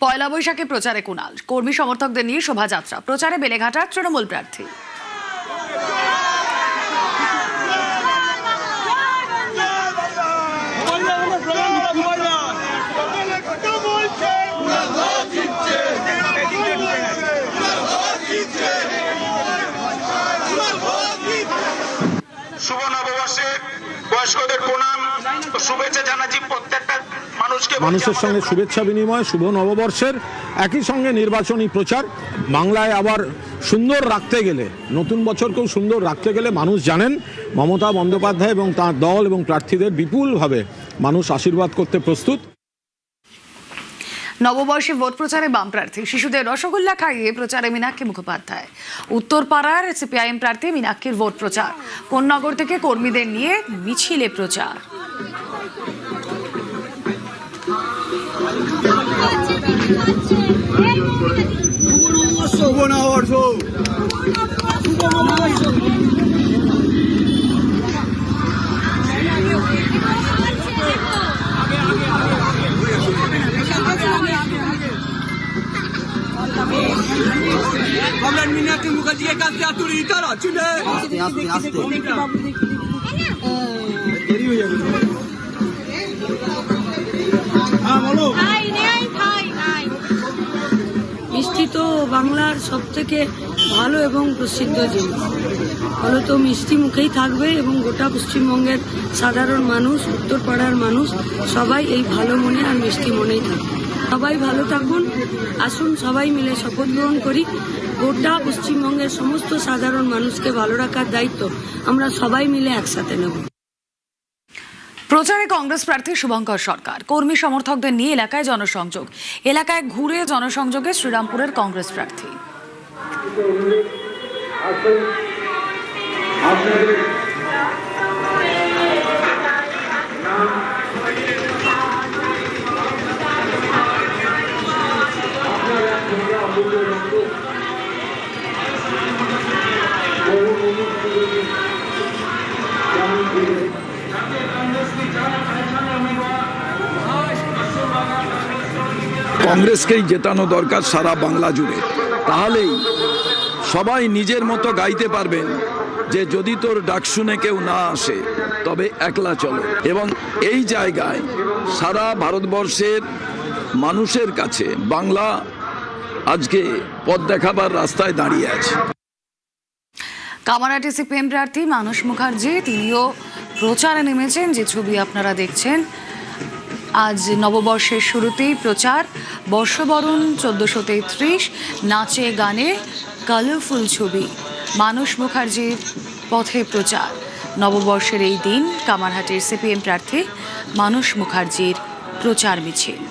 পয়লা বৈশাখে প্রচারে কুণাল, কর্মী সমর্থকদের নিয়ে শোভাযাত্রা, প্রচারে বেলেঘাটার তৃণমূল প্রার্থী। শুভ নববর্ষে বয়স্কদের প্রণাম ও শুভেচ্ছা জানাচ্ছি প্রত্যেকটা মানুষের সঙ্গে শুভেচ্ছা বিনিময় শুভ নববর্ষের একই সঙ্গে নির্বাচনী প্রচার। বাংলায় আবার সুন্দর রাখতে গেলে, নতুন বছরকেও সুন্দর রাখতে গেলে মানুষ জানেন মমতা বন্দ্যোপাধ্যায় এবং তার দল এবং প্রার্থীদের বিপুলভাবে মানুষ আশীর্বাদ করতে প্রস্তুত। নববর্ষে ভোট প্রচারে বাম প্রার্থী, শিশুদের রসগোল্লা খাইয়ে প্রচারে মীনাক্ষী মুখোপাধ্যায়। উত্তরপাড়ার সিপিআইএম প্রার্থী মীনাক্ষীর ভোট প্রচার, কোন্নগর থেকে কর্মীদের নিয়ে মিছিলে প্রচার। কমরেড মীনাক্ষী মুখার্জিকে কাছে আতুরি তারা চলে আস্তে আস্তে আস্তে দেরি হয়ে যাবে। হ্যাঁ বলো। মিষ্টি তো বাংলার সব থেকে ভালো এবং প্রসিদ্ধ জিনিস, ফলত মিষ্টি মুখেই থাকবে এবং গোটা পশ্চিমবঙ্গের সাধারণ মানুষ, উত্তরপাড়ার মানুষ সবাই এই ভালো মনে আর মিষ্টি মনেই থাকবে। সবাই ভালো থাকুন, আসুন সবাই মিলে শপথ গ্রহণ করি। গোটা পশ্চিমবঙ্গের সমস্ত সাধারণ মানুষকে ভালো রাখার দায়িত্ব আমরা সবাই মিলে একসাথে নেব। প্রচারে কংগ্রেস প্রার্থী শুভঙ্কর সরকার, কর্মী সমর্থকদের নিয়ে এলাকায় জনসংযোগ, এলাকায় ঘুরে জনসংযোগে শ্রীরামপুরের কংগ্রেস প্রার্থী। কংগ্রেসকেই জেতানো দরকার সারা বাংলা জুড়ে, তাহলেই সবাই নিজের মতো গাইতে পারবেন যে যদি তোর ডাক শুনে কেউ না আসে তবে একলা চলো। এবং এই জায়গায় সারা ভারতবর্ষের মানুষের কাছে বাংলা আজকে পথ দেখাবার রাস্তায় দাঁড়িয়ে আছে। কামারহাটি সিপিএম প্রার্থী মানস মুখার্জি, তিনিও প্রচারে নেমেছেন, যে ছবি আপনারা দেখছেন। আজ নববর্ষের শুরুতেই প্রচার, বর্ষবরণ 1433, নাচে গানে কালারফুল ছবি, মানস মুখার্জির পথে প্রচার। নববর্ষের এই দিন কামারহাটির সিপিএম প্রার্থী মানস মুখার্জির প্রচার মিছিল।